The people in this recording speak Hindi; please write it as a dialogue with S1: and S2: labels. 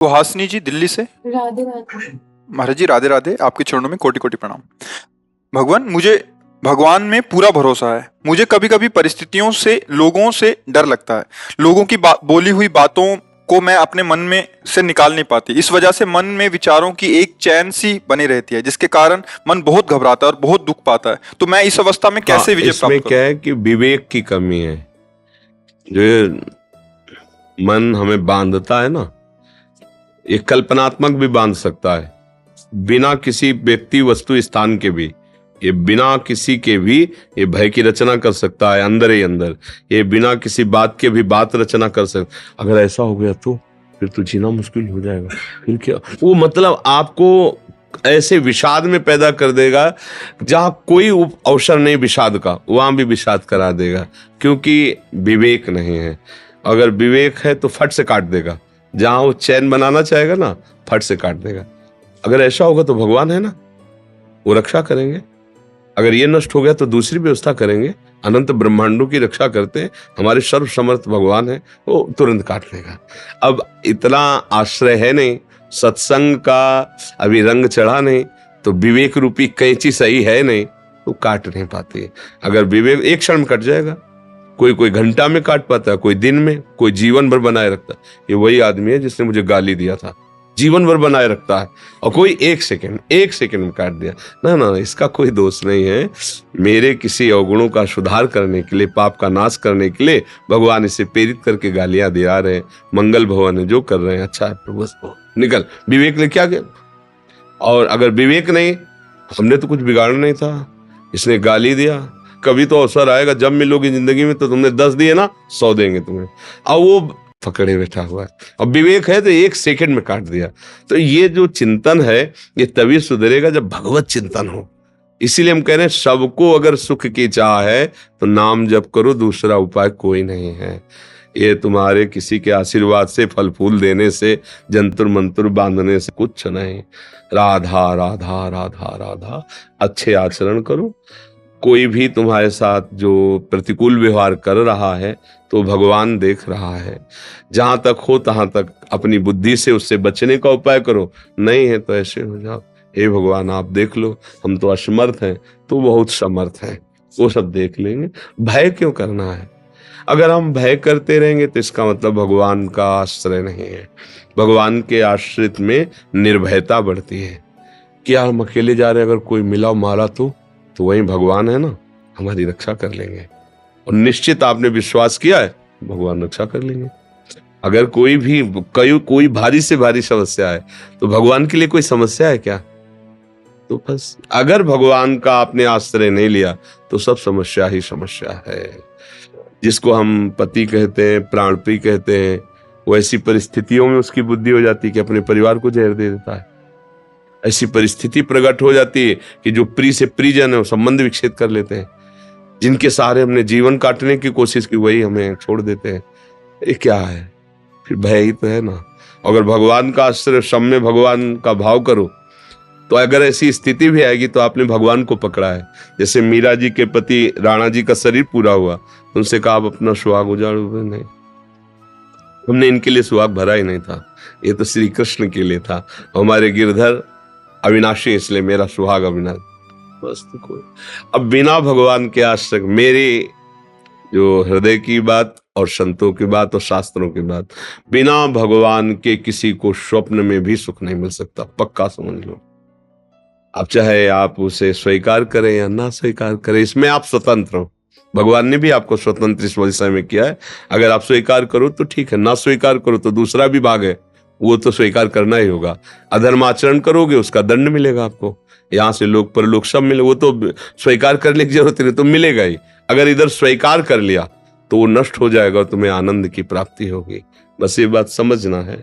S1: सुहासिनी जी दिल्ली से।
S2: राधे राधे।
S1: महाराज जी राधे राधे, आपके चरणों में कोटि कोटि प्रणाम। भगवान, मुझे भगवान में पूरा भरोसा है। मुझे कभी कभी परिस्थितियों से, लोगों से डर लगता है। लोगों की बोली हुई बातों को मैं अपने मन में से निकाल नहीं पाती। इस वजह से मन में विचारों की एक चैन सी बनी रहती है, जिसके कारण मन बहुत घबराता है और बहुत दुख पाता है। तो मैं इस अवस्था में कैसे विजय प्राप्त
S3: इसमें क्या है कि विवेक की कमी है। जो ये मन हमें बांधता है ना, ये कल्पनात्मक भी बांध सकता है, बिना किसी व्यक्ति वस्तु स्थान के भी। ये बिना किसी के भी ये भय की रचना कर सकता है अंदर ही अंदर। ये बिना किसी बात के भी बात रचना कर सकता। अगर ऐसा हो गया तो फिर तो जीना मुश्किल हो जाएगा। फिर क्या वो मतलब आपको ऐसे विषाद में पैदा कर देगा जहां कोई अवसर नहीं विषाद का, वहां भी विषाद करा देगा, क्योंकि विवेक नहीं है। अगर विवेक है तो फट से काट देगा। जहां वो चैन बनाना चाहेगा ना, फट से काट देगा। अगर ऐसा होगा तो भगवान है ना, वो रक्षा करेंगे। अगर ये नष्ट हो गया तो दूसरी व्यवस्था करेंगे। अनंत ब्रह्मांडों की रक्षा करते हैं, हमारे सर्व समर्थ भगवान है, वो तुरंत काट लेगा। अब इतना आश्रय है नहीं, सत्संग का अभी रंग चढ़ा नहीं, तो विवेक रूपी कैंची सही है नहीं, तो काट नहीं पाती। अगर विवेक एक क्षण में कट जाएगा, कोई घंटा में काट पाता है, कोई दिन में, कोई जीवन भर बनाए रखता है। ये वही आदमी है जिसने मुझे गाली दिया था, जीवन भर बनाए रखता है, और कोई एक सेकंड में काट दिया। ना, इसका कोई दोष नहीं है। मेरे किसी अवगुणों का सुधार करने के लिए, पाप का नाश करने के लिए भगवान इसे प्रेरित करके गालियां दिला रहे हैं। मंगल भवन है, जो कर रहे हैं अच्छा है, प्रभु निकल। विवेक ने क्या किया? और अगर विवेक नहीं, हमने तो कुछ बिगाड़ना नहीं था, इसने गाली दिया। कभी तो अवसर आएगा जब मिलोगी जिंदगी में, तो तुमने 10 दिए ना, 100 देंगे तुम्हें। अब वो पकड़े बैठा हुआ है। अब विवेक है तो एक सेकंड में काट दिया। तो ये जो चिंतन है, ये तभी सुधरेगा जब भगवत चिंतन हो। इसीलिए हम कह रहे हैं, सबको अगर सुख की चाह है तो नाम जप करो, दूसरा उपाय कोई नहीं है। ये तुम्हारे किसी के आशीर्वाद से, फल फूल देने से, जंतुर मंतुर बांधने से कुछ नहीं। राधा राधा राधा राधा, अच्छे आचरण करो। कोई भी तुम्हारे साथ जो प्रतिकूल व्यवहार कर रहा है तो भगवान देख रहा है। जहां तक हो तहां तक अपनी बुद्धि से उससे बचने का उपाय करो। नहीं है तो ऐसे हो जाओ, हे भगवान आप देख लो, हम तो असमर्थ हैं, तो बहुत समर्थ हैं, वो सब देख लेंगे। भय क्यों करना है? अगर हम भय करते रहेंगे तो इसका मतलब भगवान का आश्रय नहीं है। भगवान के आश्रित में निर्भयता बढ़ती है कि यार हम अकेले जा रहे हैं, अगर कोई मिला मारा तो वही भगवान है ना, हमारी रक्षा कर लेंगे। और निश्चित आपने विश्वास किया है, भगवान रक्षा कर लेंगे। अगर कोई भारी से भारी समस्या है तो भगवान के लिए कोई समस्या है क्या? तो बस अगर भगवान का आपने आश्रय नहीं लिया तो सब समस्या ही समस्या है। जिसको हम पति कहते हैं, प्राण प्रिय कहते हैं, वो ऐसी परिस्थितियों में उसकी बुद्धि हो जाती है कि अपने परिवार को जहर दे देता है। ऐसी परिस्थिति प्रकट हो जाती है कि जो प्रिय से प्रियजन है वो संबंध विच्छेद कर लेते हैं। जिनके सहारे हमने जीवन काटने की कोशिश की, वही हमें छोड़ देते हैं। ये क्या है? फिर भय ही तो है ना। अगर भगवान का आश्रय, सब में भगवान का भाव करो, तो अगर ऐसी स्थिति भी आएगी तो आपने भगवान को पकड़ा है। जैसे मीरा जी के पति राणा जी का शरीर पूरा हुआ, उनसे कहा आप अपना सुहाग उजाड़ो। नहीं, हमने इनके लिए सुहाग भरा ही नहीं था, ये तो श्री कृष्ण के लिए था। हमारे गिरधर अविनाशी, इसलिए मेरा सुहाग अविनाशी। बस तो कोई अब बिना भगवान के आश्रय, मेरी जो हृदय की बात और संतों की बात और शास्त्रों की बात, बिना भगवान के किसी को स्वप्न में भी सुख नहीं मिल सकता, पक्का समझ लो। अब चाहे आप उसे स्वीकार करें या ना स्वीकार करें, इसमें आप स्वतंत्र हो। भगवान ने भी आपको स्वतंत्र इस विषय में किया है। अगर आप स्वीकार करो तो ठीक है, ना स्वीकार करो तो दूसरा भी भाग है, वो तो स्वीकार करना ही होगा। अधर्म आचरण करोगे उसका दंड मिलेगा आपको, यहाँ से लोक परलोक सब मिले। वो तो स्वीकार करने की जरूरत नहीं, तो मिलेगा ही। अगर इधर स्वीकार कर लिया तो वो नष्ट हो जाएगा और तुम्हें आनंद की प्राप्ति होगी। बस ये बात समझना है।